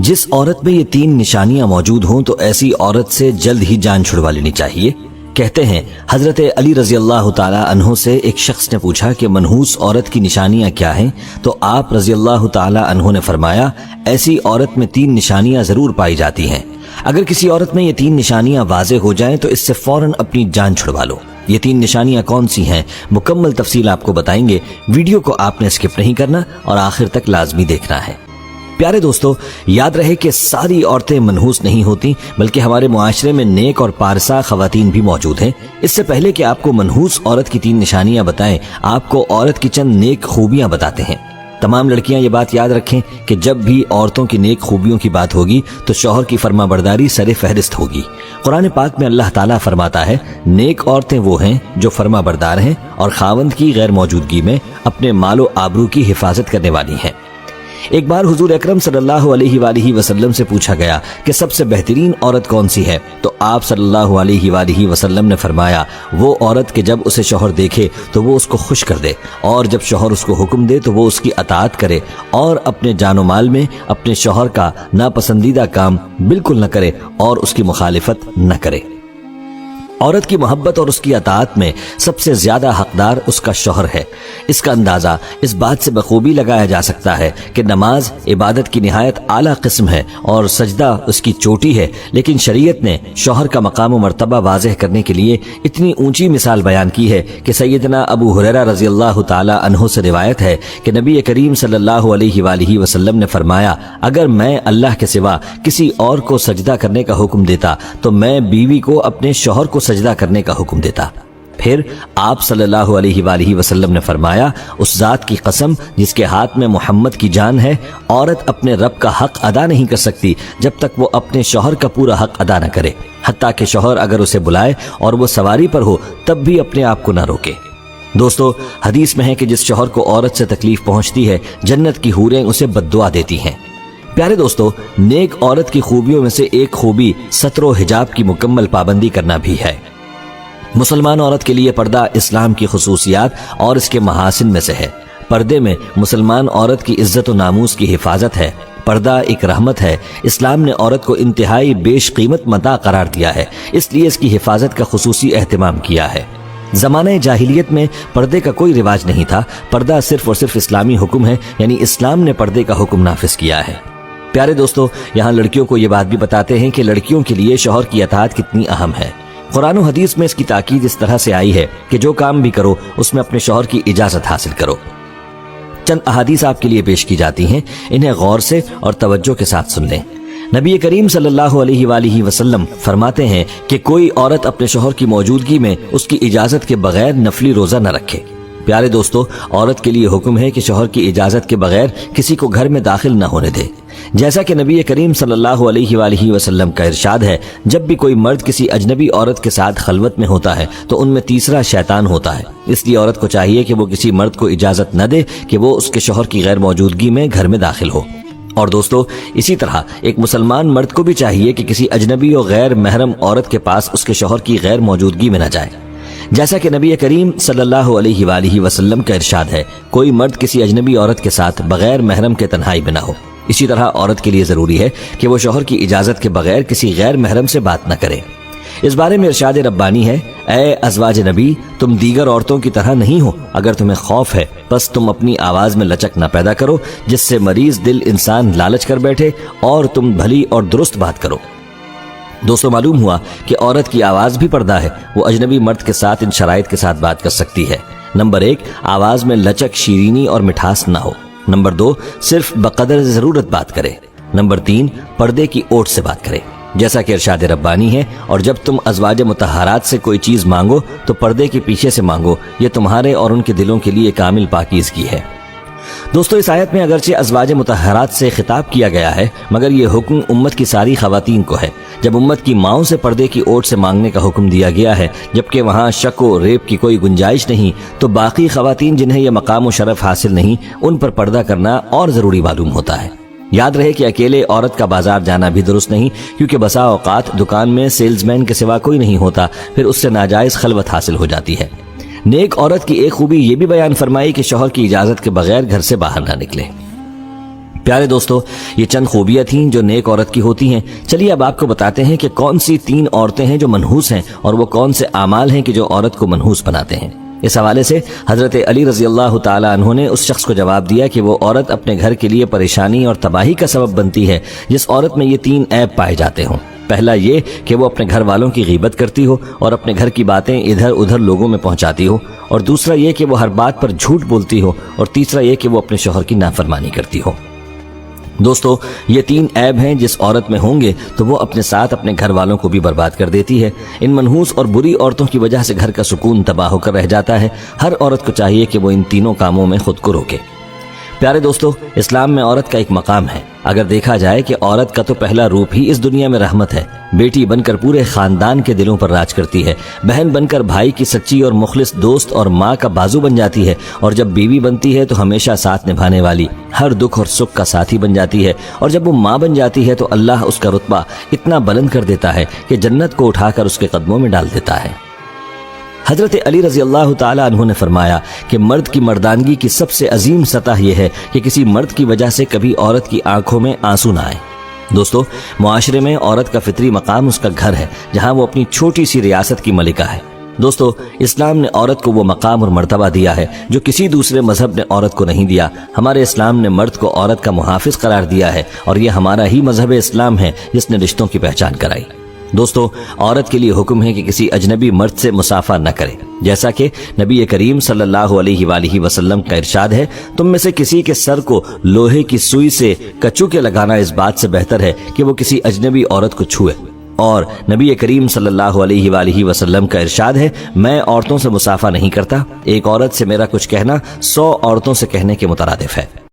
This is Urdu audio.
جس عورت میں یہ 3 نشانیاں موجود ہوں تو ایسی عورت سے جلد ہی جان چھڑوا لینی چاہیے۔ کہتے ہیں حضرت علی رضی اللہ تعالی عنہ سے ایک شخص نے پوچھا کہ منحوس عورت کی نشانیاں کیا ہیں، تو آپ رضی اللہ تعالی عنہ نے فرمایا ایسی عورت میں 3 نشانیاں ضرور پائی جاتی ہیں، اگر کسی عورت میں یہ 3 نشانیاں واضح ہو جائیں تو اس سے فوراً اپنی جان چھڑوا لو۔ یہ 3 نشانیاں کون سی ہیں، مکمل تفصیل آپ کو بتائیں گے، ویڈیو کو آپ نے اسکپ نہیں کرنا اور آخر تک لازمی دیکھنا ہے۔ پیارے دوستو، یاد رہے کہ ساری عورتیں منحوس نہیں ہوتی، بلکہ ہمارے معاشرے میں نیک اور پارسا خواتین بھی موجود ہیں۔ اس سے پہلے کہ آپ کو منحوس عورت کی 3 نشانیاں بتائیں، آپ کو عورت کی چند نیک خوبیاں بتاتے ہیں۔ تمام لڑکیاں یہ بات یاد رکھیں کہ جب بھی عورتوں کی نیک خوبیوں کی بات ہوگی تو شوہر کی فرما برداری سر فہرست ہوگی۔ قرآن پاک میں اللہ تعالیٰ فرماتا ہے نیک عورتیں وہ ہیں جو فرما بردار ہیں اور خاوند کی غیر موجودگی میں اپنے مال و آبرو کی حفاظت کرنے والی ہیں۔ ایک بار حضور اکرم صلی اللہ علیہ وآلہ وسلم سے پوچھا گیا کہ سب سے بہترین عورت کون سی ہے، تو آپ صلی اللہ علیہ وآلہ وسلم نے فرمایا وہ عورت کہ جب اسے شوہر دیکھے تو وہ اس کو خوش کر دے، اور جب شوہر اس کو حکم دے تو وہ اس کی اطاعت کرے، اور اپنے جان و مال میں اپنے شوہر کا ناپسندیدہ کام بالکل نہ کرے اور اس کی مخالفت نہ کرے۔ عورت کی محبت اور اس کی اطاعت میں سب سے زیادہ حقدار اس کا شوہر ہے۔ اس کا اندازہ اس بات سے بخوبی لگایا جا سکتا ہے کہ نماز عبادت کی نہایت اعلیٰ قسم ہے اور سجدہ اس کی چوٹی ہے، لیکن شریعت نے شوہر کا مقام و مرتبہ واضح کرنے کے لیے اتنی اونچی مثال بیان کی ہے کہ سیدنا ابو ہریرہ رضی اللہ تعالی عنہ سے روایت ہے کہ نبی کریم صلی اللہ علیہ وآلہ وسلم نے فرمایا اگر میں اللہ کے سوا کسی اور کو سجدہ کرنے کا حکم دیتا تو میں بیوی کو اپنے شوہر کو سجدہ کرنے کا حکم دیتا۔ پھر آپ صلی اللہ علیہ وآلہ وسلم نے فرمایا اس ذات کی قسم جس کے ہاتھ میں محمد کی جان ہے، عورت اپنے رب کا حق ادا نہیں کر سکتی جب تک وہ اپنے شوہر کا پورا حق ادا نہ کرے، حتیٰ کہ شوہر اگر اسے بلائے اور وہ سواری پر ہو تب بھی اپنے آپ کو نہ روکے۔ دوستو، حدیث میں ہے کہ جس شوہر کو عورت سے تکلیف پہنچتی ہے جنت کی حوریں اسے بد دعا دیتی ہیں۔ پیارے دوستو، نیک عورت کی خوبیوں میں سے ایک خوبی ستر و حجاب کی مکمل پابندی کرنا بھی ہے۔ مسلمان عورت کے لیے پردہ اسلام کی خصوصیات اور اس کے محاسن میں سے ہے۔ پردے میں مسلمان عورت کی عزت و ناموس کی حفاظت ہے۔ پردہ ایک رحمت ہے۔ اسلام نے عورت کو انتہائی بیش قیمت متاع قرار دیا ہے، اس لیے اس کی حفاظت کا خصوصی اہتمام کیا ہے۔ زمانہ جاہلیت میں پردے کا کوئی رواج نہیں تھا، پردہ صرف اور صرف اسلامی حکم ہے، یعنی اسلام نے پردے کا حکم نافذ کیا ہے۔ پیارے دوستو، یہاں لڑکیوں کو یہ بات بھی بتاتے ہیں کہ لڑکیوں کے لیے شوہر کی اطاعت کتنی اہم ہے۔ قرآن و حدیث میں اس کی تاکید اس طرح سے آئی ہے کہ جو کام بھی کرو اس میں اپنے شوہر کی اجازت حاصل کرو۔ چند احادیث آپ کے لیے پیش کی جاتی ہیں، انہیں غور سے اور توجہ کے ساتھ سن لیں۔ نبی کریم صلی اللہ علیہ وآلہ وسلم فرماتے ہیں کہ کوئی عورت اپنے شوہر کی موجودگی میں اس کی اجازت کے بغیر نفلی روزہ نہ رکھے۔ پیارے دوستو، عورت کے لیے حکم ہے کہ شوہر کی اجازت کے بغیر کسی کو گھر میں داخل نہ ہونے دے، جیسا کہ نبی کریم صلی اللہ علیہ وآلہ وسلم کا ارشاد ہے جب بھی کوئی مرد کسی اجنبی عورت کے ساتھ خلوت میں ہوتا ہے تو ان میں تیسرا شیطان ہوتا ہے، اس لیے عورت کو چاہیے کہ وہ کسی مرد کو اجازت نہ دے کہ وہ اس کے شوہر کی غیر موجودگی میں گھر میں داخل ہو۔ اور دوستو، اسی طرح ایک مسلمان مرد کو بھی چاہیے کہ کسی اجنبی اور غیر محرم عورت کے پاس اس کے شوہر کی غیر موجودگی میں نہ جائے، جیسا کہ نبی کریم صلی اللہ علیہ وآلہ وسلم کا ارشاد ہے کوئی مرد کسی اجنبی عورت کے ساتھ بغیر محرم کے تنہائی میں نہ ہو۔ اسی طرح عورت کے لیے ضروری ہے کہ وہ شوہر کی اجازت کے بغیر کسی غیر محرم سے بات نہ کرے۔ اس بارے میں ارشاد ربانی ہے اے ازواج نبی، تم دیگر عورتوں کی طرح نہیں ہو، اگر تمہیں خوف ہے بس تم اپنی آواز میں لچک نہ پیدا کرو جس سے مریض دل انسان لالچ کر بیٹھے، اور تم بھلی اور درست بات کرو۔ دوستو، معلوم ہوا کہ عورت کی آواز بھی پردہ ہے، وہ اجنبی مرد کے ساتھ ان شرائط کے ساتھ بات کر سکتی ہے۔ نمبر 1، آواز میں لچک، شیرینی اور مٹھاس نہ ہو۔ نمبر 2، صرف بقدر ضرورت بات کرے۔ نمبر 3، پردے کی اوٹ سے بات کرے، جیسا کہ ارشاد ربانی ہے اور جب تم ازواج مطہرات سے کوئی چیز مانگو تو پردے کے پیچھے سے مانگو، یہ تمہارے اور ان کے دلوں کے لیے کامل پاکیزگی ہے۔ دوستو، اس آیت میں اگرچہ ازواج مطہرات سے خطاب کیا گیا ہے مگر یہ حکم امت کی ساری خواتین کو ہے۔ جب امت کی ماؤں سے پردے کی اوٹ سے مانگنے کا حکم دیا گیا ہے جبکہ وہاں شک و ریب کی کوئی گنجائش نہیں، تو باقی خواتین جنہیں یہ مقام و شرف حاصل نہیں ان پر پردہ کرنا اور ضروری معلوم ہوتا ہے۔ یاد رہے کہ اکیلے عورت کا بازار جانا بھی درست نہیں، کیونکہ بسا اوقات دکان میں سیلز مین کے سوا کوئی نہیں ہوتا، پھر اس سے ناجائز خلوت حاصل ہو جاتی ہے۔ نیک عورت کی ایک خوبی یہ بھی بیان فرمائی کہ شوہر کی اجازت کے بغیر گھر سے باہر نہ نکلے۔ پیارے دوستو، یہ چند خوبیاں تھیں جو نیک عورت کی ہوتی ہیں۔ چلیے اب آپ کو بتاتے ہیں کہ کون سی 3 عورتیں ہیں جو منحوس ہیں، اور وہ کون سے اعمال ہیں کہ جو عورت کو منحوس بناتے ہیں۔ اس حوالے سے حضرت علی رضی اللہ تعالی عنہ نے اس شخص کو جواب دیا کہ وہ عورت اپنے گھر کے لیے پریشانی اور تباہی کا سبب بنتی ہے جس عورت میں یہ 3 عیب پائے جاتے ہوں۔ پہلا یہ کہ وہ اپنے گھر والوں کی غیبت کرتی ہو اور اپنے گھر کی باتیں ادھر ادھر لوگوں میں پہنچاتی ہو، اور دوسرا یہ کہ وہ ہر بات پر جھوٹ بولتی ہو، اور تیسرا یہ کہ وہ اپنے شوہر کی نافرمانی کرتی ہو۔ دوستو، یہ 3 عیب ہیں جس عورت میں ہوں گے تو وہ اپنے ساتھ اپنے گھر والوں کو بھی برباد کر دیتی ہے۔ ان منحوس اور بری عورتوں کی وجہ سے گھر کا سکون تباہ ہو کر رہ جاتا ہے۔ ہر عورت کو چاہیے کہ وہ ان تینوں کاموں میں خود کو روکے۔ پیارے دوستو، اسلام میں عورت کا ایک مقام ہے۔ اگر دیکھا جائے کہ عورت کا تو پہلا روپ ہی اس دنیا میں رحمت ہے۔ بیٹی بن کر پورے خاندان کے دلوں پر راج کرتی ہے، بہن بن کر بھائی کی سچی اور مخلص دوست اور ماں کا بازو بن جاتی ہے، اور جب بیوی بنتی ہے تو ہمیشہ ساتھ نبھانے والی، ہر دکھ اور سکھ کا ساتھی بن جاتی ہے، اور جب وہ ماں بن جاتی ہے تو اللہ اس کا رتبہ اتنا بلند کر دیتا ہے کہ جنت کو اٹھا کر اس کے قدموں میں ڈال دیتا ہے۔ حضرت علی رضی اللہ تعالی عنہ نے فرمایا کہ مرد کی مردانگی کی سب سے عظیم سطح یہ ہے کہ کسی مرد کی وجہ سے کبھی عورت کی آنکھوں میں آنسو نہ آئے۔ دوستو، معاشرے میں عورت کا فطری مقام اس کا گھر ہے جہاں وہ اپنی چھوٹی سی ریاست کی ملکہ ہے۔ دوستو، اسلام نے عورت کو وہ مقام اور مرتبہ دیا ہے جو کسی دوسرے مذہب نے عورت کو نہیں دیا۔ ہمارے اسلام نے مرد کو عورت کا محافظ قرار دیا ہے، اور یہ ہمارا ہی مذہب اسلام ہے جس نے رشتوں کی پہچان کرائی۔ دوستو، عورت کے لیے حکم ہے کہ کسی اجنبی مرد سے مصافحہ نہ کرے، جیسا کہ نبی کریم صلی اللہ علیہ وآلہ وسلم کا ارشاد ہے، تم میں سے کسی کے سر کو لوہے کی سوئی سے کچو کے لگانا اس بات سے بہتر ہے کہ وہ کسی اجنبی عورت کو چھوئے۔ اور نبی کریم صلی اللہ علیہ وآلہ وسلم کا ارشاد ہے، میں عورتوں سے مصافحہ نہیں کرتا، ایک عورت سے میرا کچھ کہنا 100 عورتوں سے کہنے کے مترادف ہے۔